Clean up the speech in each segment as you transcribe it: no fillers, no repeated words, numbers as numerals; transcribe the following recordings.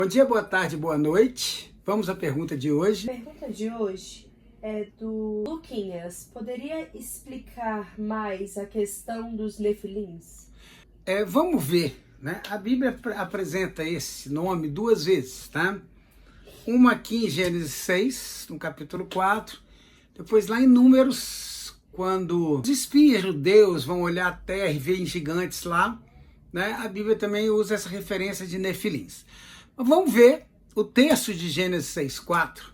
Bom dia, boa tarde, boa noite. Vamos à pergunta de hoje. A pergunta de hoje é do Luquinhas. Poderia explicar mais a questão dos nefilins? Vamos ver, né? A Bíblia apresenta esse nome duas vezes, tá? Uma aqui em Gênesis 6, no capítulo 4. Depois lá em Números, quando os espias judeus vão olhar a terra e veem gigantes lá, né? A Bíblia também usa essa referência de nefilins. Mas vamos ver o texto de Gênesis 6:4.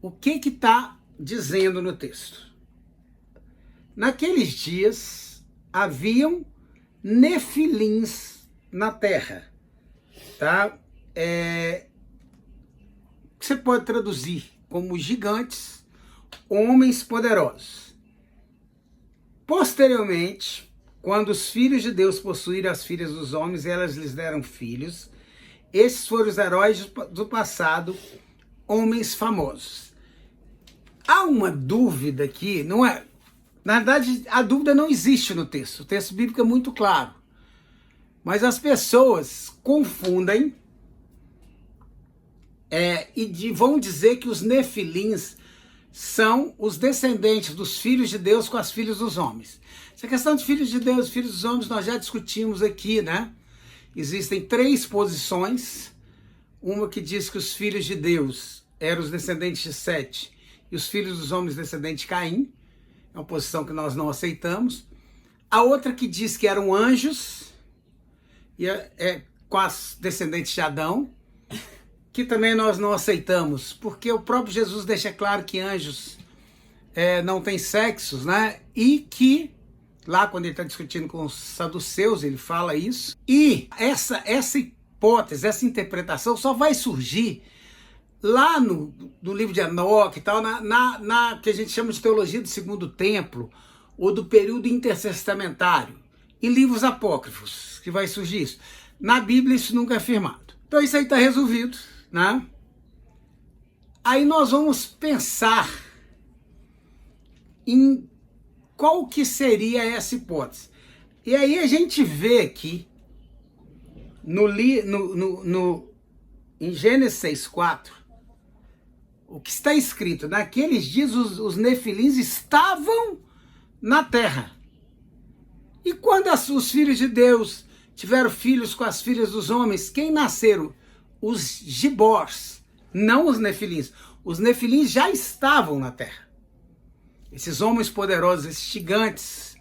O que está dizendo no texto? Naqueles dias haviam nefilins na terra, tá? Você pode traduzir como gigantes, homens poderosos. Posteriormente, quando os filhos de Deus possuíram as filhas dos homens, elas lhes deram filhos. Esses foram os heróis do passado, homens famosos. Há uma dúvida aqui, não é? Na verdade, a dúvida não existe no texto. O texto bíblico é muito claro. Mas as pessoas confundem e vão dizer que os nefilins são os descendentes dos filhos de Deus com as filhas dos homens. Essa questão de filhos de Deus e filhos dos homens nós já discutimos aqui, né? Existem três posições. Uma que diz que os filhos de Deus eram os descendentes de Sete e os filhos dos homens descendentes de Caim. É uma posição que nós não aceitamos. A outra que diz que eram anjos, e com as descendentes de Adão, que também nós não aceitamos, porque o próprio Jesus deixa claro que anjos não têm sexos, né? E que, lá quando ele está discutindo com os saduceus, ele fala isso. E essa hipótese, essa interpretação só vai surgir lá no livro de Enoque e tal, na que a gente chama de teologia do segundo templo, ou do período intertestamentário, em livros apócrifos, que vai surgir isso. Na Bíblia isso nunca é afirmado. Então isso aí está resolvido, né? Aí nós vamos pensar em qual que seria essa hipótese. E aí a gente vê aqui, em Gênesis 6:4, o que está escrito: naqueles dias os nefilins estavam na terra. E quando os filhos de Deus tiveram filhos com as filhas dos homens, quem nasceram? Os gibors, não os nefilins. Os nefilins já estavam na terra. Esses homens poderosos, esses gigantes,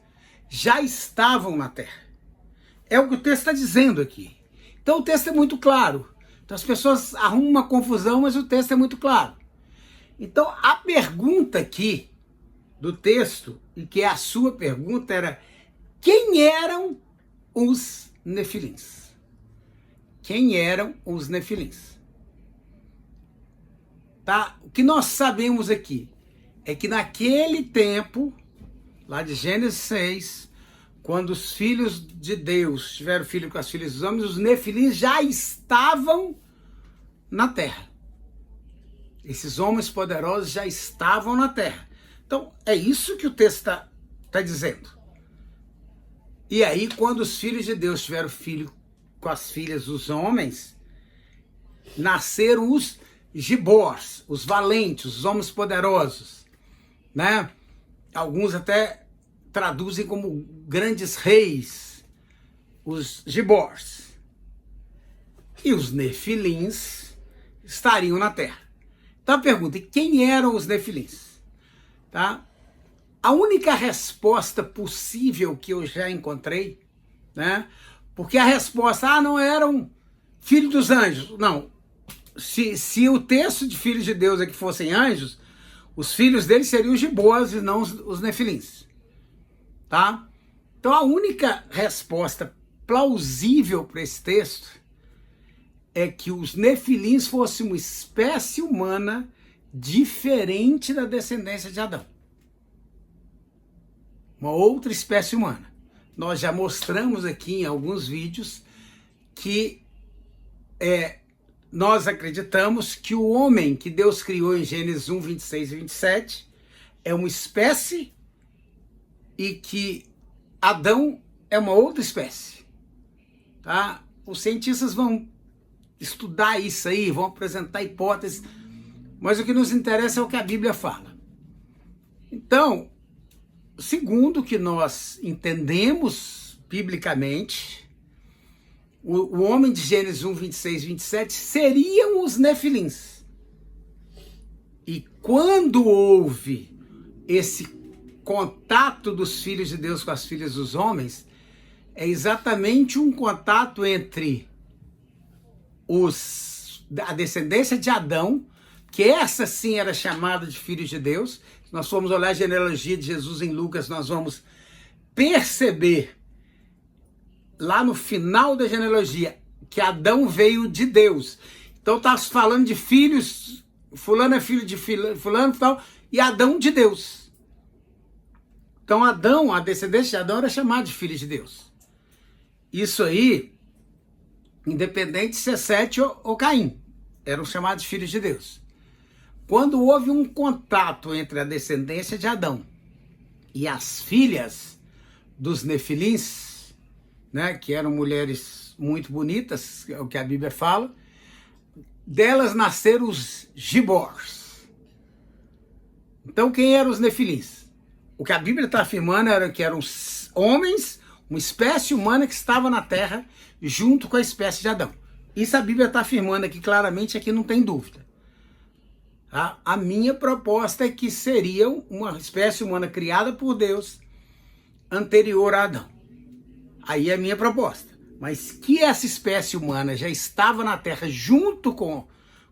já estavam na terra. É o que o texto está dizendo aqui. Então o texto é muito claro. Então as pessoas arrumam uma confusão, mas o texto é muito claro. Então a pergunta aqui do texto, e que é a sua pergunta, era: quem eram os nefilins? Quem eram os nefilins? Tá? O que nós sabemos aqui é que naquele tempo, lá de Gênesis 6, quando os filhos de Deus tiveram filho com as filhas dos homens, os nefilins já estavam na terra. Esses homens poderosos já estavam na terra. Então, é isso que o texto está dizendo. E aí, quando os filhos de Deus tiveram filho com as filhas dos homens, nasceram os gibors, os valentes, os homens poderosos, né? Alguns até traduzem como grandes reis, os gibors. E os nefilins estariam na terra. Então a pergunta: quem eram os nefilins? Tá? A única resposta possível que eu já encontrei, né? Porque a resposta, não eram filhos dos anjos. Não. Se o texto de filhos de Deus aqui fossem anjos, os filhos deles seriam os gibós e não os nefilins. Tá? Então a única resposta plausível para esse texto é que os nefilins fossem uma espécie humana diferente da descendência de Adão. Uma outra espécie humana. Nós já mostramos aqui em alguns vídeos que nós acreditamos que o homem que Deus criou em Gênesis 1, 26 e 27 é uma espécie e que Adão é uma outra espécie. Tá? Os cientistas vão estudar isso aí, vão apresentar hipóteses, mas o que nos interessa é o que a Bíblia fala. Então, segundo o que nós entendemos biblicamente, o homem de Gênesis 1, 26, 27 seriam os nefilins. E quando houve esse contato dos filhos de Deus com as filhas dos homens, é exatamente um contato entre a descendência de Adão, que essa sim era chamada de filhos de Deus. Se nós formos olhar a genealogia de Jesus em Lucas, nós vamos perceber lá no final da genealogia que Adão veio de Deus. Então está falando de filhos, fulano é filho de fulano e tal, e Adão de Deus. Então Adão, a descendência de Adão era chamada de filho de Deus. Isso aí, independente se é Sete ou Caim, eram chamados de filhos de Deus. Quando houve um contato entre a descendência de Adão e as filhas dos nefilins, né, que eram mulheres muito bonitas, é o que a Bíblia fala, delas nasceram os gibors. Então quem eram os nefilins? O que a Bíblia está afirmando era que eram homens, uma espécie humana que estava na terra junto com a espécie de Adão. Isso a Bíblia está afirmando aqui claramente, aqui não tem dúvida. Tá? A minha proposta é que seriam uma espécie humana criada por Deus anterior a Adão. Aí é a minha proposta. Mas que essa espécie humana já estava na terra junto com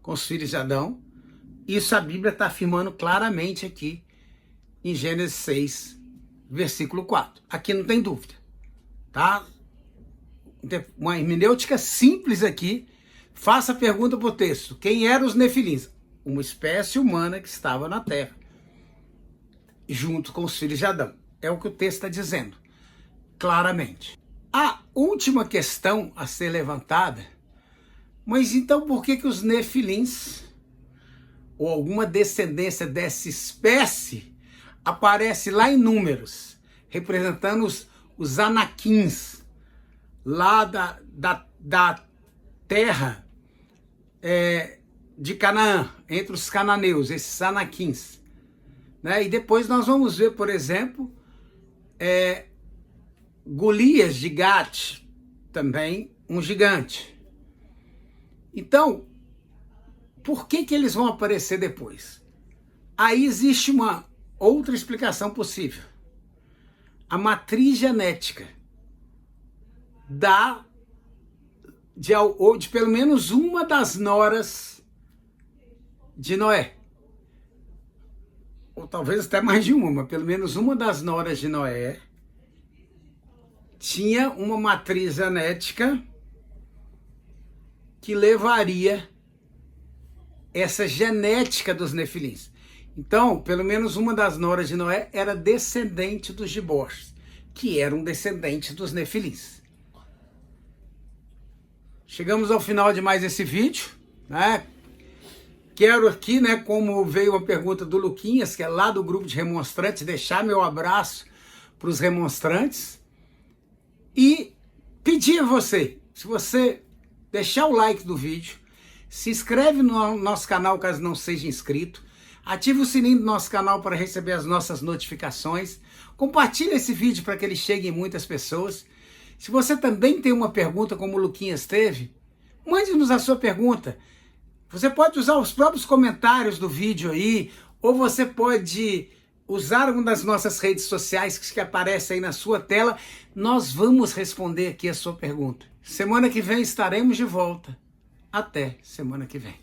os filhos de Adão, isso a Bíblia está afirmando claramente aqui em Gênesis 6, versículo 4. Aqui não tem dúvida. Tá? Uma hermenêutica simples aqui. Faça a pergunta para o texto. Quem eram os nefilins? Uma espécie humana que estava na terra, junto com os filhos de Adão. É o que o texto está dizendo, claramente. A última questão a ser levantada, mas então por que os nefilins, ou alguma descendência dessa espécie, aparece lá em Números, representando os anaquins, lá da terra de Canaã, entre os cananeus, esses anaquins. Né? E depois nós vamos ver, por exemplo, Golias de Gate, também um gigante. Então, por que eles vão aparecer depois? Aí existe uma outra explicação possível. A matriz genética de pelo menos uma das noras de Noé. Ou talvez até mais de uma, mas pelo menos uma das noras de Noé tinha uma matriz genética que levaria essa genética dos nefilins. Então, pelo menos uma das noras de Noé era descendente dos gibors, que eram descendentes dos nefilins. Chegamos ao final de mais esse vídeo, né? Quero aqui, né, como veio uma pergunta do Luquinhas, que é lá do grupo de remonstrantes, deixar meu abraço para os remonstrantes e pedir a você, se você deixar o like do vídeo, se inscreve no nosso canal caso não seja inscrito, ative o sininho do nosso canal para receber as nossas notificações, compartilhe esse vídeo para que ele chegue em muitas pessoas. Se você também tem uma pergunta como o Luquinhas teve, mande-nos a sua pergunta. Você pode usar os próprios comentários do vídeo aí, ou você pode usar uma das nossas redes sociais que aparece aí na sua tela. Nós vamos responder aqui a sua pergunta. Semana que vem estaremos de volta. Até semana que vem.